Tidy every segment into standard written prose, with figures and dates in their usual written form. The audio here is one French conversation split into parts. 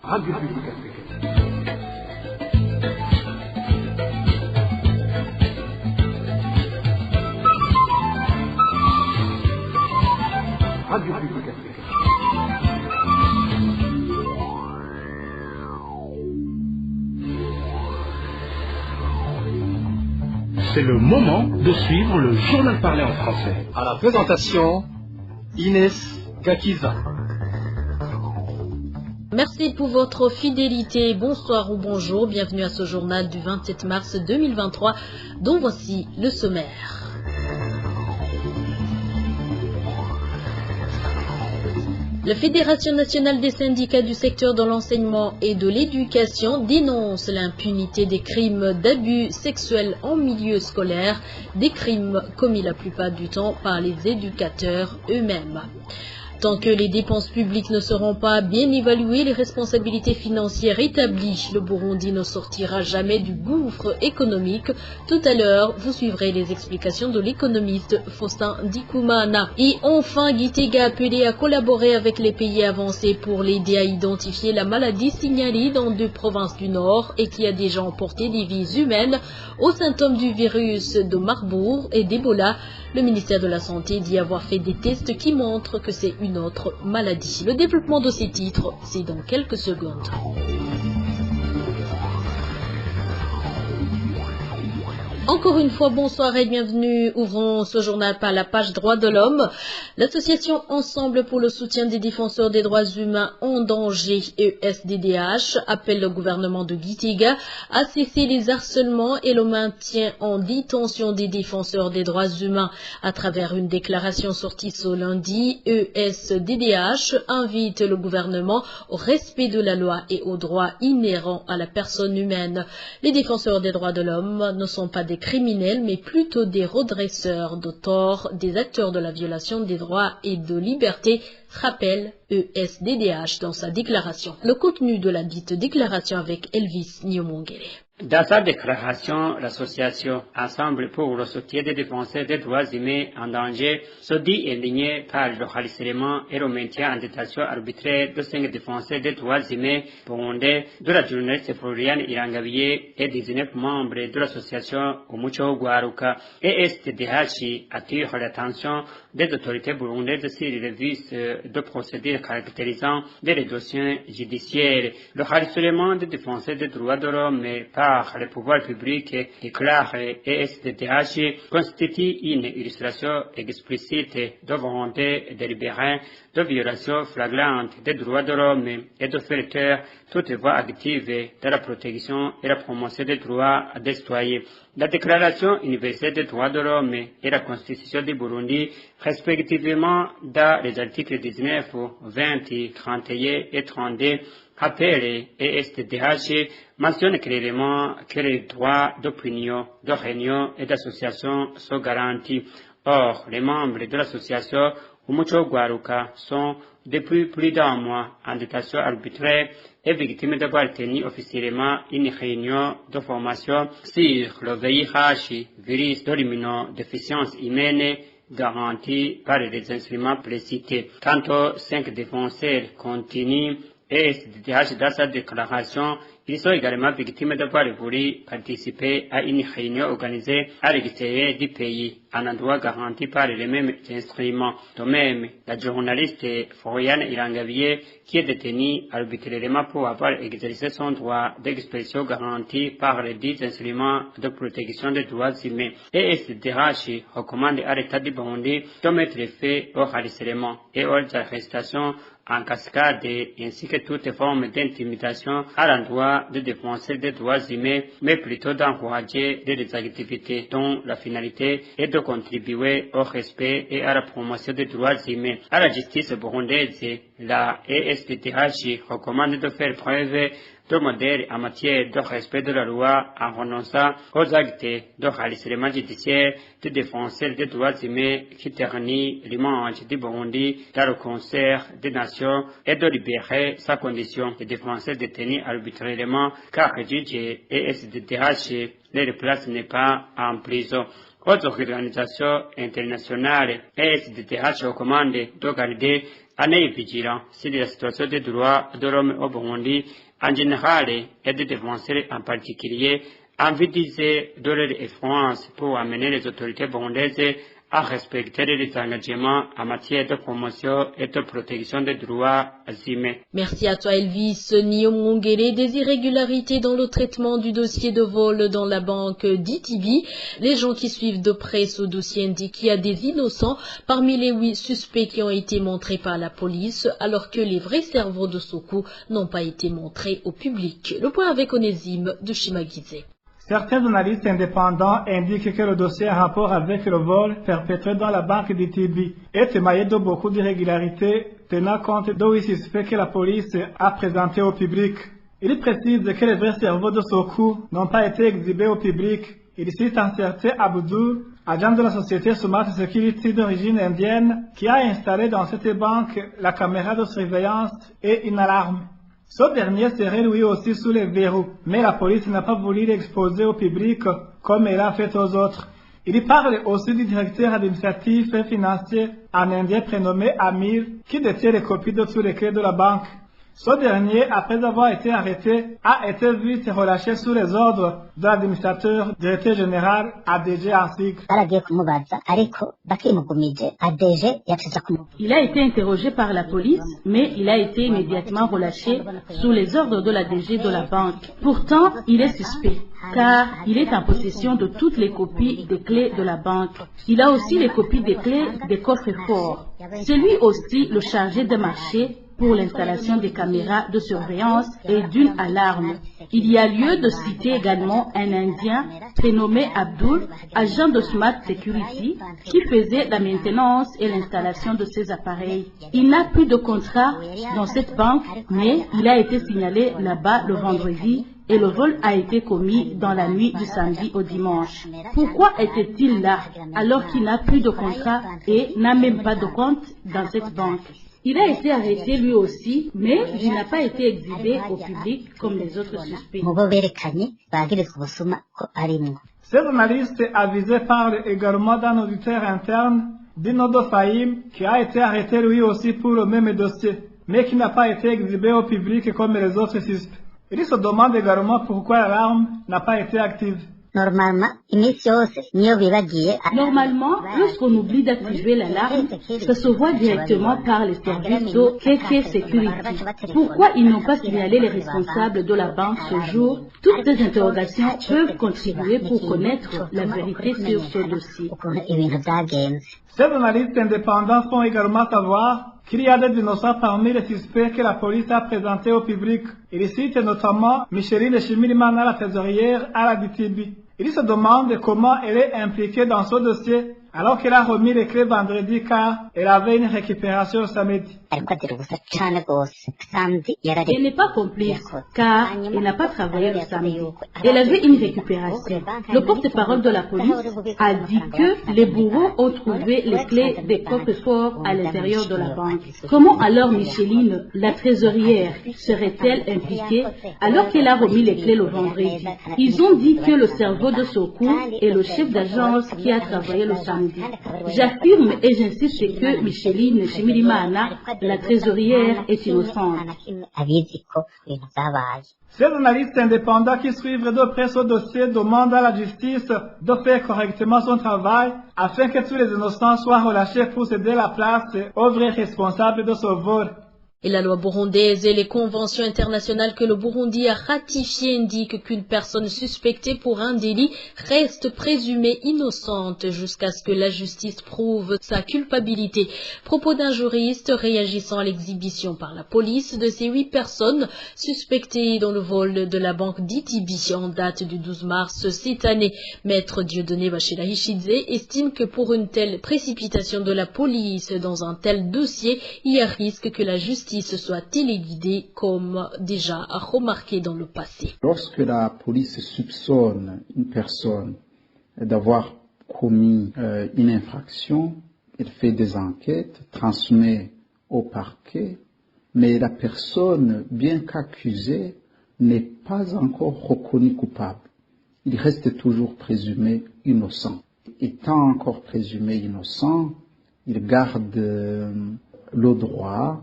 Radio Publique Africaine. Radio Publique Africaine. C'est le moment de suivre le journal parlé en français. À la présentation, Inès Gakiza. Merci pour votre fidélité. Bonsoir ou bonjour. Bienvenue à ce journal du 27 mars 2023, dont voici le sommaire. La Fédération nationale des syndicats du secteur de l'enseignement et de l'éducation dénonce l'impunité des crimes d'abus sexuels en milieu scolaire, des crimes commis la plupart du temps par les éducateurs eux-mêmes. Tant que les dépenses publiques ne seront pas bien évaluées, les responsabilités financières établies, le Burundi ne sortira jamais du gouffre économique. Tout à l'heure, vous suivrez les explications de l'économiste Faustin Ndikumana. Et enfin, Gitega a appelé à collaborer avec les pays avancés pour l'aider à identifier la maladie signalée dans 2 provinces du Nord et qui a déjà emporté des vies humaines aux symptômes du virus de Marburg et d'Ebola. Le ministère de la Santé dit avoir fait des tests qui montrent que c'est une autre maladie. Le développement de ces titres, c'est dans quelques secondes. Encore une fois, bonsoir et bienvenue. Ouvrons ce journal par la page Droits de l'homme. L'association Ensemble pour le soutien des défenseurs des droits humains en danger, ESDDH, appelle le gouvernement de Gitega à cesser les harcèlements et le maintien en détention des défenseurs des droits humains. À travers une déclaration sortie ce lundi, ESDDH invite le gouvernement au respect de la loi et aux droits inhérents à la personne humaine. Les défenseurs des droits de l'homme ne sont pas des criminels, mais plutôt des redresseurs de tort, des acteurs de la violation des droits et de liberté, rappelle ESDDH dans sa déclaration. Le contenu de la dite déclaration avec Elvis Nyomongere. Dans sa déclaration, l'association Ensemble pour le soutien des défenseurs des droits humains en danger se dit indignée par le harcèlement et le maintien en détention arbitraire de 5 défenseurs des droits humains burundais, de la journaliste Floriane Irangabiye et 19 membres de l'association Umuco Gwaruka. ESDDH attire l'attention des autorités burundaises sur les vices de procédures caractérisant des réductions judiciaires. Le harcèlement des défenseurs des droits de l'homme par les pouvoirs publics, déclare ESDDH, constitue une illustration explicite de volonté délibérée de violation flagrante des droits de l'homme et de faire taire toute voie active de la protection et la promotion des droits des citoyens. La Déclaration universelle des droits de l'homme et la Constitution du Burundi, respectivement dans les articles 19, 20, 31 et 32, appelle ESDDH mentionne clairement que les droits d'opinion, de réunion et d'association sont garantis. Or, les membres de l'association Umuco Gwaruka sont depuis plus d'1 mois en détention arbitraire et victimes d'avoir tenu officiellement une réunion de formation sur le VIH, virus de l'immunodéficience humaine, garantie par les instruments précités. Quant aux 5 défenseurs continus, ESDDH dans sa déclaration, ils sont également victimes d'avoir voulu participer à une réunion organisée à l'extérieur du pays, un endroit garanti par les mêmes instruments. De même, la journaliste Floriane Irangabiye, qui est détenue arbitrairement pour avoir exercé son droit d'expression garanti par les 10 instruments de protection des droits humains. ESDDH recommande à l'État du Burundi de mettre fin au harcèlement et aux arrestations en cascade ainsi que toute forme d'intimidation à l'endroit des défenseurs des droits humains, mais plutôt d'encourager des activités dont la finalité est de contribuer au respect et à la promotion des droits humains. À la justice burundaise, la ESDDH recommande de faire preuve de modèle en matière de respect de la loi en renonçant aux actes de harcèlement judiciaire des défenseurs des droits humains qui ternissent l'image du Burundi dans le concert des nations et de libérer sa condition de défenseur détenu arbitrairement car jugé et SDDH ne place n'est pas en prison. Aux organisations internationales, SDDH recommande de garder en est vigilant sur la situation des droits de l'homme au Burundi en général et des défenseurs en particulier, en vue de leur influence pour amener les autorités burundaises à respecter les engagements en matière de promotion et de protection des droits humains. Merci à toi Elvis Niomongere. Des irrégularités dans le traitement du dossier de vol dans la banque d'Itibi. Les gens qui suivent de près ce dossier indiquent qu'il y a des innocents parmi les 8 suspects qui ont été montrés par la police, alors que les vrais cerveaux de ce coup n'ont pas été montrés au public. Le point avec Onésime de Shimagize. Certains analystes indépendants indiquent que le dossier en rapport avec le vol perpétré dans la banque d'Itibi est émaillé de beaucoup d'irrégularités tenant compte de 8 suspects que la police a présentés au public. Il précise que les vrais cerveaux de ce coup n'ont pas été exhibés au public. Il cite un certain Abdou, agent de la société Smart Security d'origine indienne, qui a installé dans cette banque la caméra de surveillance et une alarme. Ce dernier serait lui aussi sous les verrous, mais la police n'a pas voulu l'exposer au public comme elle a fait aux autres. Il parle aussi du directeur administratif et financier, un Indien prénommé Amir, qui détient les copies de tous les clés de la banque. Ce dernier, après avoir été arrêté, a été vite relâché sous les ordres de l'administrateur directeur général ADG en sigle. Il a été interrogé par la police, mais il a été immédiatement relâché sous les ordres de l'ADG de la banque. Pourtant, il est suspect, car il est en possession de toutes les copies des clés de la banque. Il a aussi les copies des clés des coffres forts. C'est lui aussi le chargé de marché pour l'installation des caméras de surveillance et d'une alarme. Il y a lieu de citer également un Indien prénommé Abdul, agent de Smart Security, qui faisait la maintenance et l'installation de ces appareils. Il n'a plus de contrat dans cette banque, mais il a été signalé là-bas le vendredi et le vol a été commis dans la nuit du samedi au dimanche. Pourquoi était-il là alors qu'il n'a plus de contrat et n'a même pas de compte dans cette banque? Il a été arrêté lui aussi, mais il n'a pas été exhibé au public comme les autres suspects. Ces journalistes avisés parlent également d'un auditeur interne, Dinodo Fahim, qui a été arrêté lui aussi pour le même dossier, mais qui n'a pas été exhibé au public comme les autres suspects. Il se demande également pourquoi l'alarme n'a pas été active. Normalement, lorsqu'on oublie d'activer l'alarme, ça se voit directement par les services de KK Security. Pourquoi ils n'ont pas signalé les responsables de la banque ce jour? Toutes ces interrogations peuvent contribuer pour connaître la vérité sur ce dossier. Ces journalistes indépendants font également savoir qu'il y a des innocents parmi les suspects que la police a présentés au public. Il cite notamment Micheline Chimirimana, la trésorière à la DTB. Il se demande comment elle est impliquée dans ce dossier alors qu'elle a remis les clés vendredi car elle avait une récupération samedi. Elle n'est pas complice car elle n'a pas travaillé le samedi. Elle avait une récupération. Le porte-parole de la police a dit que les bourreaux ont trouvé les clés des coffres forts à l'intérieur de la banque. Comment alors Micheline, la trésorière, serait-elle impliquée alors qu'elle a remis les clés le vendredi? Ils ont dit que le cerveau de Sokou est le chef d'agence qui a travaillé le samedi. J'affirme et j'insiste que Micheline Chimirimana, la trésorière, est innocente. Ces journalistes indépendants qui suivent de près ce dossier demandent à la justice de faire correctement son travail afin que tous les innocents soient relâchés pour céder la place aux vrais responsables de ce vol. Et la loi burundaise et les conventions internationales que le Burundi a ratifiées indiquent qu'une personne suspectée pour un délit reste présumée innocente jusqu'à ce que la justice prouve sa culpabilité. Propos d'un juriste réagissant à l'exhibition par la police de ces 8 personnes suspectées dans le vol de la banque d'Itibi en date du 12 mars cette année. Maître Dieudonné Bachela-Hishidze estime que pour une telle précipitation de la police dans un tel dossier, il y a risque que la justice soit téléguidée comme déjà remarqué dans le passé. Lorsque la police soupçonne une personne d'avoir commis une infraction, elle fait des enquêtes, transmet au parquet, mais la personne, bien qu'accusée, n'est pas encore reconnue coupable. Il reste toujours présumé innocent. Étant encore présumé innocent, il garde le droit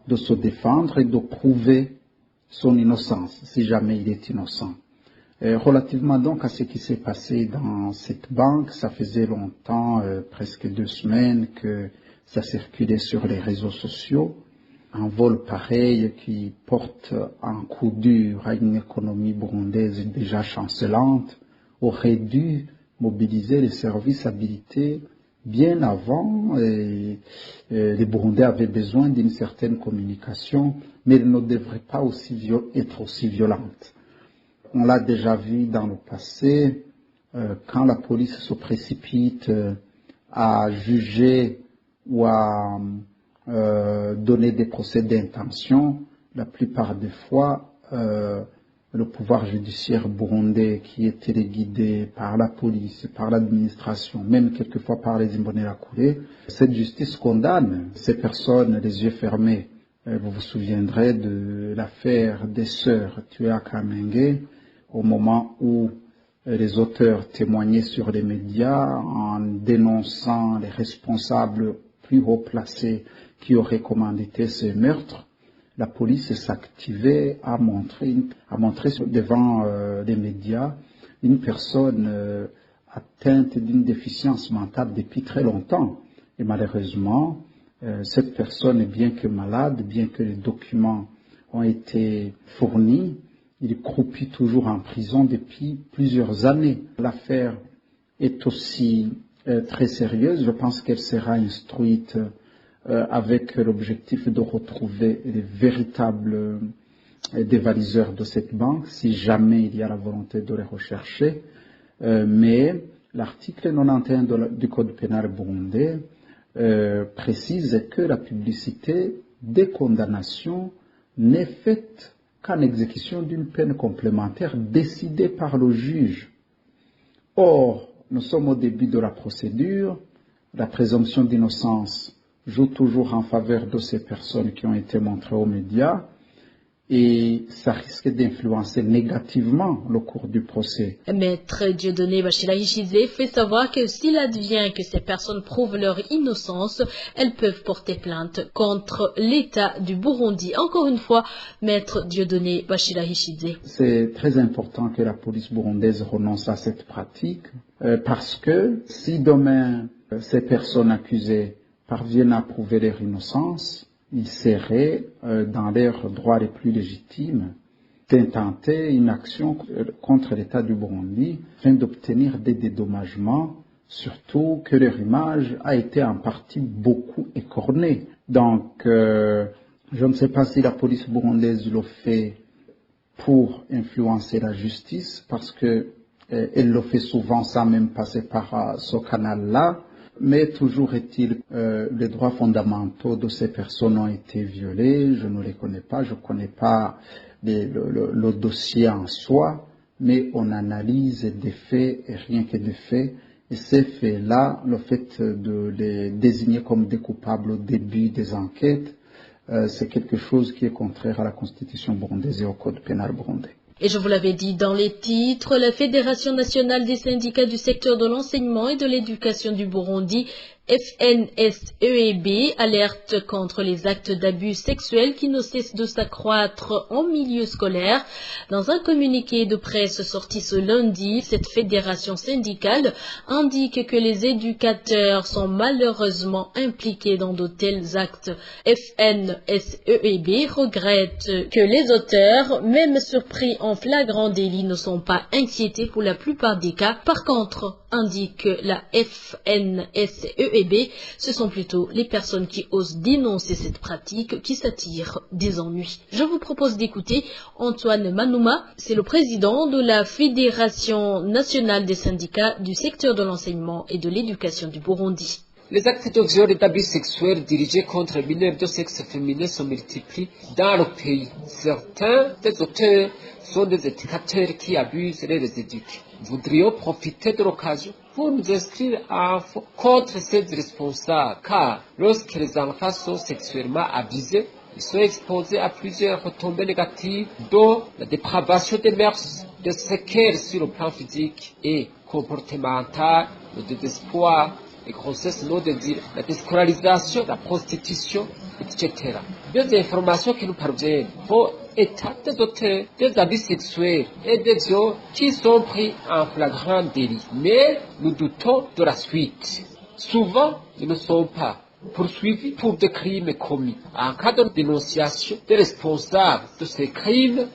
de se défendre et de prouver son innocence, si jamais il est innocent. Relativement donc à ce qui s'est passé dans cette banque, ça faisait longtemps, presque 2 semaines, que ça circulait sur les réseaux sociaux. Un vol pareil qui porte un coup dur à une économie burundaise déjà chancelante aurait dû mobiliser les services habilités bien avant. Et les Burundais avaient besoin d'une certaine communication, mais elle ne devrait pas être aussi violente. On l'a déjà vu dans le passé, quand la police se précipite à juger ou à donner des procès d'intention, la plupart des fois, le pouvoir judiciaire burundais qui est téléguidé par la police, par l'administration, même quelquefois par les Imbonerakure, cette justice condamne ces personnes les yeux fermés. Vous vous souviendrez de l'affaire des sœurs tuées à Kamenge, au moment où les auteurs témoignaient sur les médias en dénonçant les responsables plus haut placés qui auraient commandité ces meurtres. La police s'activait à montrer devant les médias une personne atteinte d'une déficience mentale depuis très longtemps. Et malheureusement, cette personne, bien que malade, bien que les documents ont été fournis, il croupit toujours en prison depuis plusieurs années. L'affaire est aussi très sérieuse. Je pense qu'elle sera instruite avec l'objectif de retrouver les véritables dévaliseurs de cette banque, si jamais il y a la volonté de les rechercher. Mais l'article 91 du Code pénal burundais précise que la publicité des condamnations n'est faite qu'en exécution d'une peine complémentaire décidée par le juge. Or, nous sommes au début de la procédure, la présomption d'innocence joue toujours en faveur de ces personnes qui ont été montrées aux médias, et ça risque d'influencer négativement le cours du procès. Maître Dieudonné Bachila Ishize fait savoir que s'il advient que ces personnes prouvent leur innocence, elles peuvent porter plainte contre l'État du Burundi. Encore une fois, Maître Dieudonné Bachila Ishize. C'est très important que la police burundaise renonce à cette pratique, parce que si demain ces personnes accusées parviennent à prouver leur innocence, ils seraient dans leurs droits les plus légitimes d'intenter une action contre l'État du Burundi afin d'obtenir des dédommagements, surtout que leur image a été en partie beaucoup écornée. Donc, je ne sais pas si la police burundaise le fait pour influencer la justice, parce que elle le fait souvent sans même passer par ce canal-là. Mais toujours est-il, les droits fondamentaux de ces personnes ont été violés. Je ne les connais pas, je ne connais pas le dossier en soi, mais on analyse des faits et rien que des faits. Et ces faits-là, le fait de les désigner comme des coupables au début des enquêtes, c'est quelque chose qui est contraire à la Constitution burundaise et au Code pénal burundais. Et je vous l'avais dit dans les titres, la Fédération nationale des syndicats du secteur de l'enseignement et de l'éducation du Burundi, FNSEEB, alerte contre les actes d'abus sexuels qui ne cessent de s'accroître en milieu scolaire. Dans un communiqué de presse sorti ce lundi, cette fédération syndicale indique que les éducateurs sont malheureusement impliqués dans de tels actes. FNSEEB regrette que les auteurs, même surpris en flagrant délit, ne sont pas inquiétés pour la plupart des cas. Par contre, indique la FNSEEB, ce sont plutôt les personnes qui osent dénoncer cette pratique qui s'attirent des ennuis. Je vous propose d'écouter Antoine Manouma, c'est le président de la Fédération nationale des syndicats du secteur de l'enseignement et de l'éducation du Burundi. Les actes de viol et d'abus sexuels dirigés contre les mineurs de sexe féminin se multiplient dans le pays. Certains des auteurs sont des éducateurs qui abusent les éduques. Nous voudrions profiter de l'occasion pour nous inscrire contre ces responsables, car lorsque les enfants sont sexuellement abusés, ils sont exposés à plusieurs retombées négatives, dont la dépravation des mœurs, des séquelles sur le plan physique et comportemental, le désespoir, les grossesses non désirées, la déscolarisation, la prostitution, etc. Des informations qui nous parviennent pour état des auteurs des abus sexuels et des viols qui sont pris en flagrant délit. Mais nous doutons de la suite. Souvent, ils ne sont pas poursuivis pour des crimes commis. En cas de dénonciation des responsables de ces crimes,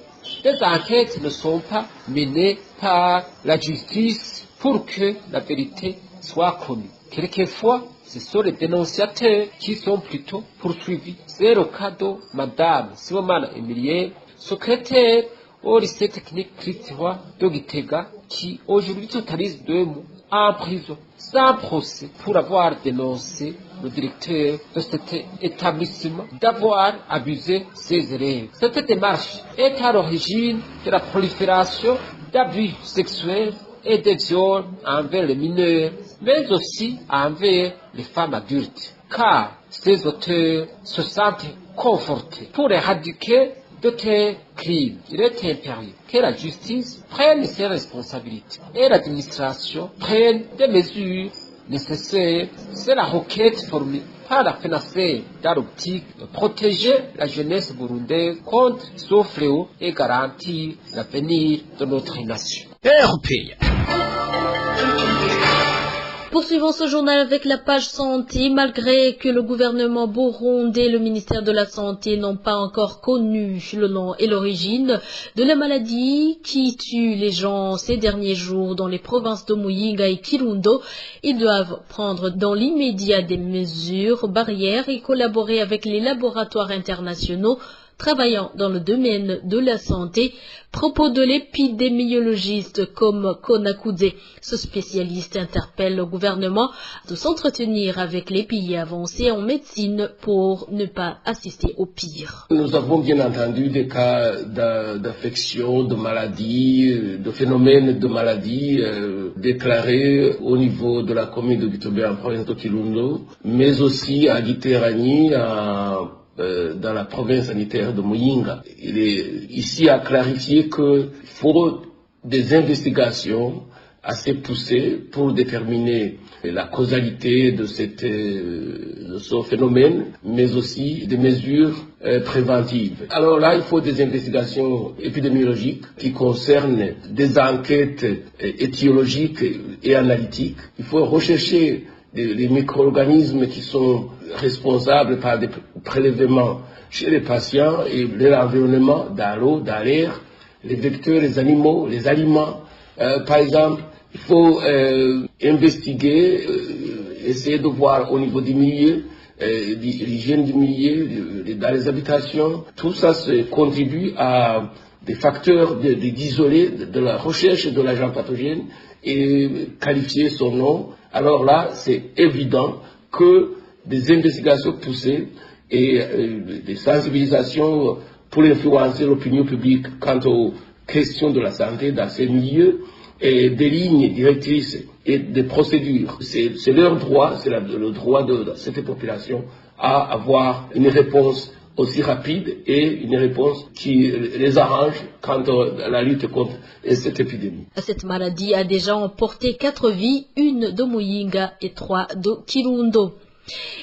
des enquêtes ne sont pas menées par la justice pour que la vérité soit connue. Quelquefois, ce sont les dénonciateurs qui sont plutôt poursuivis. C'est le cas de Madame Sibomana Emilie, secrétaire au lycée technique Christ-Roi de Gitega, qui aujourd'hui totalise 2 mois en prison, sans procès, pour avoir dénoncé le directeur de cet établissement d'avoir abusé ses élèves. Cette démarche est à l'origine de la prolifération d'abus sexuels et de viols envers les mineurs, mais aussi envers les femmes adultes, car ces auteurs se sentent confortés pour éradiquer de tels crimes. Il est impérieux que la justice prenne ses responsabilités et l'administration prenne des mesures nécessaires. C'est la requête formée par la FENASER dans l'optique de protéger la jeunesse burundaise contre ce fléau et garantir l'avenir de notre nation. Poursuivons ce journal avec la page santé. Malgré que le gouvernement burundais et le ministère de la Santé n'ont pas encore connu le nom et l'origine de la maladie qui tue les gens ces derniers jours dans les provinces de Muyinga et Kirundo, ils doivent prendre dans l'immédiat des mesures barrières et collaborer avec les laboratoires internationaux travaillant dans le domaine de la santé. Propos de l'épidémiologiste comme Konakudze. Ce spécialiste interpelle le gouvernement de s'entretenir avec les pays avancés en médecine pour ne pas assister au pire. Nous avons bien entendu des cas d'infection, de maladies, de phénomènes de maladies déclarés au niveau de la commune de Gitobé en province de Kirundo, mais aussi à Giterani, dans la province sanitaire de Muyinga. Il est ici à clarifier qu'il faut des investigations assez poussées pour déterminer la causalité de ce phénomène, mais aussi des mesures préventives. Alors là, il faut des investigations épidémiologiques qui concernent des enquêtes étiologiques et analytiques. Il faut rechercher les micro-organismes qui sont responsables par des prélèvements chez les patients et l'environnement, dans l'eau, dans l'air, les vecteurs, les animaux, les aliments. Par exemple, il faut investiguer, essayer de voir au niveau du milieu, l'hygiène du milieu, dans les habitations. Tout ça contribue à des facteurs d'isoler de la recherche de l'agent pathogène et qualifier son nom. Alors là, c'est évident que des investigations poussées et des sensibilisations pour influencer l'opinion publique quant aux questions de la santé dans ces milieux et des lignes directrices et des procédures. C'est leur droit, c'est le droit de cette population à avoir une réponse aussi rapide et une réponse qui les arrange quant à la lutte contre cette épidémie. Cette maladie a déjà emporté 4 vies, 1 de Muyinga et 3 de Kirundo.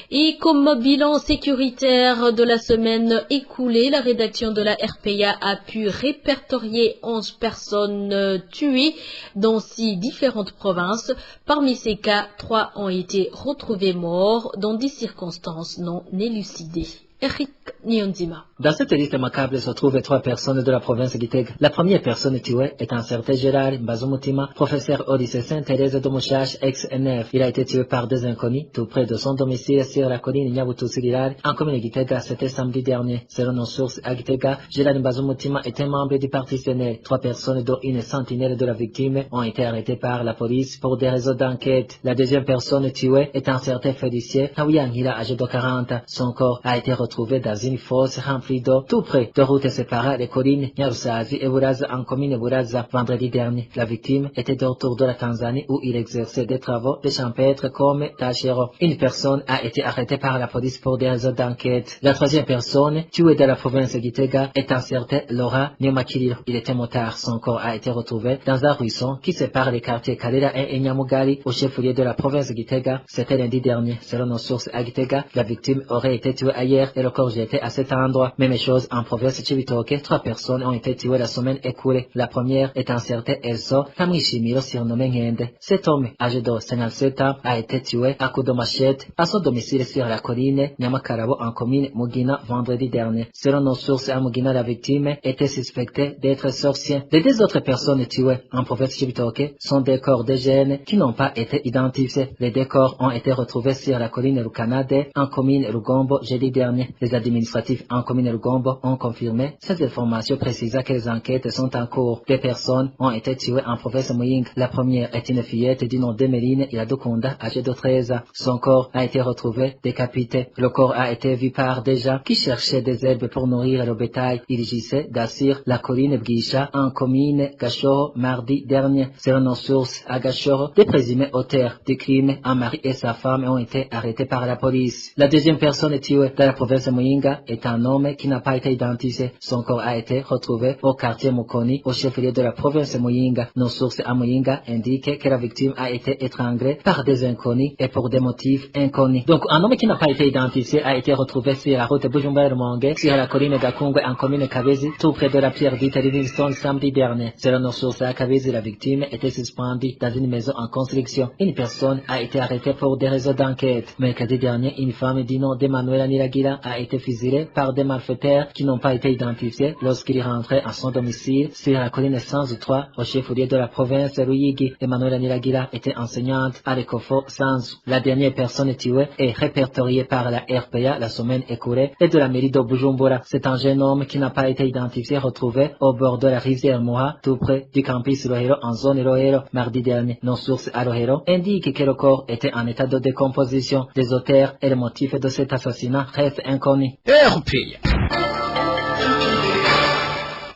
Et comme bilan sécuritaire de la semaine écoulée, la rédaction de la RPA a pu répertorier 11 personnes tuées dans 6 différentes provinces. Parmi ces cas, 3 ont été retrouvés morts dans des circonstances non élucidées. Eric Nyonzima. Dans cette liste macabre se trouvent 3 personnes de la province d'Itega. La première personne tuée est un certain Gérard Bazumutima, professeur au lycée Sainte-Thérèse de Mouchache, ex-NF. Il a été tué par des inconnus tout près de son domicile sur la colline Nyabutusigirar, en commune de Gitega. C'était samedi dernier. Selon nos sources à Gitega, Gérard Bazumutima était membre du parti CNL. 3 personnes, dont une sentinelle de la victime, ont été arrêtées par la police pour des réseaux d'enquête. La deuxième personne tuée est un certain Félicier Kawiyangira, âgé de 40. Son corps a été retrouvé dans une fosse remplie conflit d'eau tout près de routes séparant les collines Nyarusazi et Buraza en commune Buraza. Vendredi dernier, la victime était de retour de la Tanzanie où il exerçait des travaux de champêtre comme tachero. Une personne a été arrêtée par la police pour des raisons d'enquête. La troisième personne, tuée dans la province de Gitega, est un certain Laura Nyomakiriro. Il était motard. Son corps a été retrouvé dans un ruisseau qui sépare les quartiers Kalera et Nyamugari au chef-lieu de la province de Gitega. C'était lundi dernier. Selon nos sources à Gitega, la victime aurait été tuée ailleurs et le corps jeté à cet endroit. Même chose en province de Chibitoke. 3 personnes ont été tuées la semaine écoulée. La première est un certain Elso Kamwishimiro surnommé Ngende. Cet homme, âgé de 57 ans, a été tué à coups de machette à son domicile sur la colline Nyamakarabo en commune Mugina vendredi dernier. Selon nos sources à Mugina, la victime était suspectée d'être sorcier. Les 2 autres personnes tuées en province de Chibitoke sont des corps de jeunes qui n'ont pas été identifiés. Les 2 corps ont été retrouvés sur la colline Rukanade en commune Rugombo jeudi dernier. Les administratifs en commune Rugombo ont confirmé ces informations précisant que les enquêtes sont en cours. 2 personnes ont été tuées en province de Muyinga. La première est une fillette du nom de Meline Iradukunda, âgée de 13 ans. Son corps a été retrouvé décapité. Le corps a été vu par des gens qui cherchaient des herbes pour nourrir le bétail. Il agissait d'Assir, la colline Bgisha, en commune Gashoro, mardi dernier. Selon nos sources à Gashoro, des présumés auteurs du crime, un mari et sa femme, ont été arrêtés par la police. La deuxième personne tuée dans la province de Muyinga est un homme qui n'a pas été identifié. Son corps a été retrouvé au quartier Mukoni, au chef-lieu de la province de Muyinga. Nos sources à Muyinga indiquent que la victime a été étranglée par des inconnus et pour des motifs inconnus. Donc, un homme qui n'a pas été identifié a été retrouvé sur la route Bujumbura-Rumonge, sur la colline Gakungwe en commune Kabezi, tout près de la pierre dite Livingstone samedi dernier. Selon nos sources à Kabezi, la victime était suspendue dans une maison en construction. Une personne a été arrêtée pour des raisons d'enquête. Mercredi dernier, une femme du nom d'Emmanuel Niragira a été fusillée par des malfaiteurs qui n'ont pas été identifiés lorsqu'il rentrait à son domicile sur la colline 103 au chef-lieu de la province de Ruyigi. Emmanuel Niragira était enseignante à l'Ecofo Sanzu. La dernière personne tuée est répertoriée par la RPA la semaine écoulée et de la mairie de Bujumbura. C'est un jeune homme qui n'a pas été identifié retrouvé au bord de la rivière Moha, tout près du campus Rohero en zone Rohero mardi dernier. Nos sources à Rohero indiquent que le corps était en état de décomposition. Les auteurs et le motif de cet assassinat restent inconnus.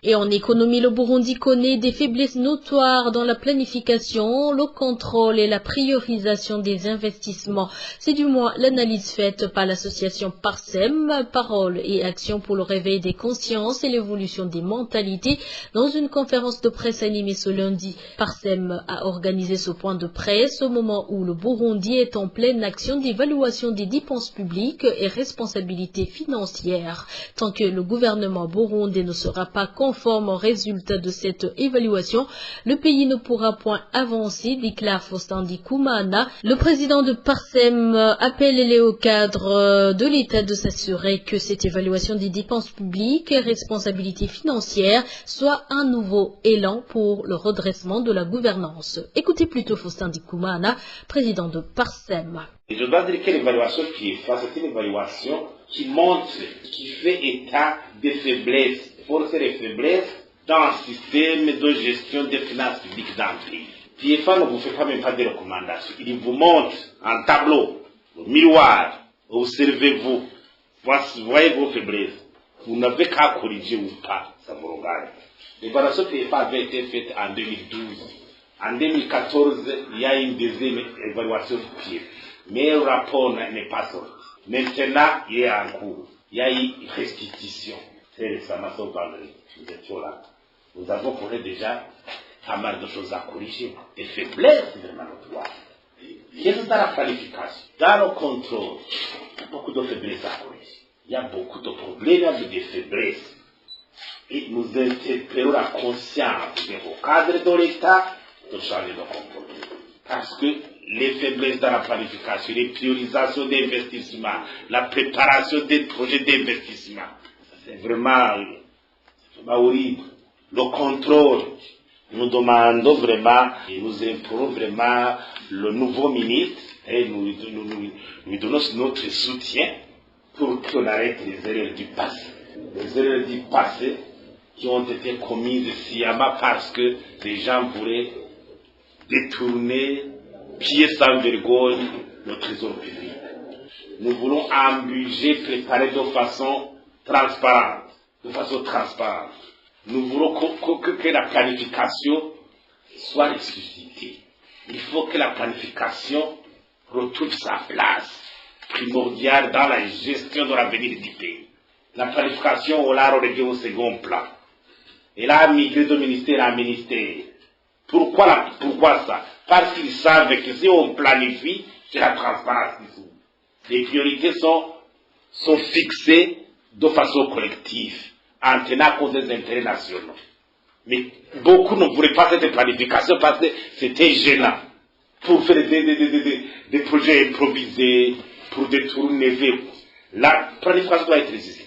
Et en économie, le Burundi connaît des faiblesses notoires dans la planification, le contrôle et la priorisation des investissements. C'est du moins l'analyse faite par l'association Parsem, Parole et Action pour le réveil des consciences et l'évolution des mentalités, dans une conférence de presse animée ce lundi. Parsem a organisé ce point de presse au moment où le Burundi est en pleine action d'évaluation des dépenses publiques et responsabilités financières. Tant que le gouvernement burundais ne sera pas conforme au résultat de cette évaluation, le pays ne pourra point avancer, déclare Faustin Ndikumana. Le président de Parsem appelle les hauts cadres de l'État de s'assurer que cette évaluation des dépenses publiques et responsabilités financières soit un nouveau élan pour le redressement de la gouvernance. Écoutez plutôt Faustin Ndikumana, président de Parsem. Et je dois dire que l'évaluation qui est faite, c'est une évaluation qui montre, qui fait état des faiblesses, force et faiblesses dans le système de gestion des finances publiques dans le pays. TFA ne vous fait pas même pas des recommandations. Il vous montre un tableau, au miroir, observez-vous, voyez vos faiblesses. Vous n'avez qu'à corriger ou pas, ça vous regarde. L'évaluation TFA avait été faite en 2012. En 2014, il y a une deuxième évaluation pire. Mais le rapport n'est pas sorti. Maintenant, il est en cours. Il y a eu restitution. Très récemment, nous étions là. Nous avons connu déjà pas mal de choses à corriger. Des faiblesses vraiment notoires. Qu'est-ce que dans la planification? Dans le contrôle, il y a beaucoup de faiblesses à corriger. Il y a beaucoup de problèmes avec des faiblesses. Et nous interpellons la conscience des hauts cadres de l'État de changer de comportement. Parce que les faiblesses dans la planification, les priorisations d'investissement, la préparation des projets d'investissement, c'est vraiment horrible. Le contrôle, nous demandons vraiment, et nous implorons vraiment le nouveau ministre, et nous donnons notre soutien pour qu'on arrête les erreurs du passé. Les erreurs du passé qui ont été commises sciemment parce que les gens voulaient détourner, piller sans vergogne le trésor public. Nous voulons un budget préparé de façon transparente, de façon transparente. Nous voulons que la planification soit ressuscitée. Il faut que la planification retrouve sa place primordiale dans la gestion de l'avenir du pays. La planification, on l'a reléguée au second plan. Elle a migré de ministère à ministère. Pourquoi ça? Parce qu'ils savent que si on planifie, c'est la transparence qui s'ouvre. Les priorités sont fixées de façon collective, en tenant compte des intérêts nationaux. Mais beaucoup ne voulaient pas cette planification parce que c'était gênant. Pour faire des projets improvisés, pour détourner. La planification doit être résistante.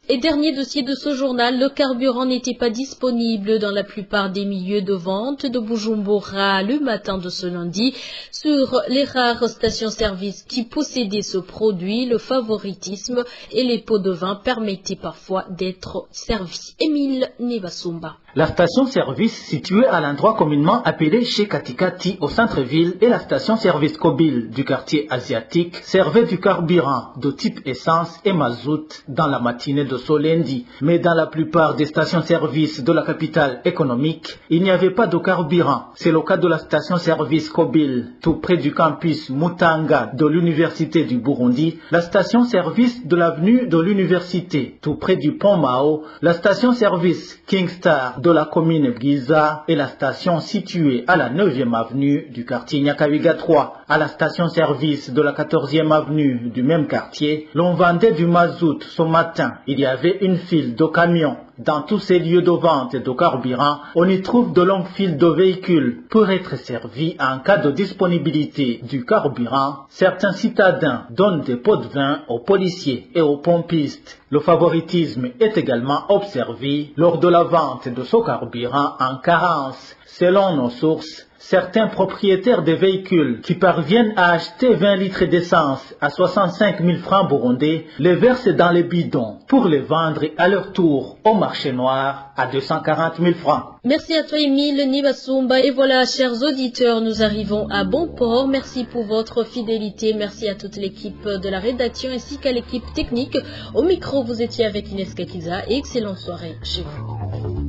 Et dernier dossier de ce journal, le carburant n'était pas disponible dans la plupart des milieux de vente de Bujumbura le matin de ce lundi. Sur les rares stations-service qui possédaient ce produit, le favoritisme et les pots de vin permettaient parfois d'être servis. Émile Nevasumba. La station-service située à l'endroit communément appelé chez Katikati au centre-ville et la station-service Kobil du quartier asiatique servait du carburant de type essence et mazout dans la matinée de ce lundi. Mais dans la plupart des stations-service de la capitale économique, il n'y avait pas de carburant. C'est le cas de la station-service Kobil, tout près du campus Mutanga de l'Université du Burundi, la station-service de l'avenue de l'Université, tout près du pont Mao, la station-service Kingstar de la commune Giza et la station située à la 9e avenue du quartier Nyakabiga 3. À la station-service de la 14e avenue du même quartier, l'on vendait du mazout ce matin. Il y avait une file de camions. Dans tous ces lieux de vente de carburant, on y trouve de longues files de véhicules pour être servis en cas de disponibilité du carburant. Certains citadins donnent des pots de vin aux policiers et aux pompistes. Le favoritisme est également observé lors de la vente de ce carburant en carence. Selon nos sources, certains propriétaires de véhicules qui parviennent à acheter 20 litres d'essence à 65 000 francs burundais les versent dans les bidons pour les vendre à leur tour au marché noir à 240 000 francs. Merci à toi Émile Nibasumba. Et voilà, chers auditeurs, nous arrivons à bon port. Merci pour votre fidélité. Merci à toute l'équipe de la rédaction ainsi qu'à l'équipe technique. Au micro, vous étiez avec Ines Gakiza et excellente soirée chez vous.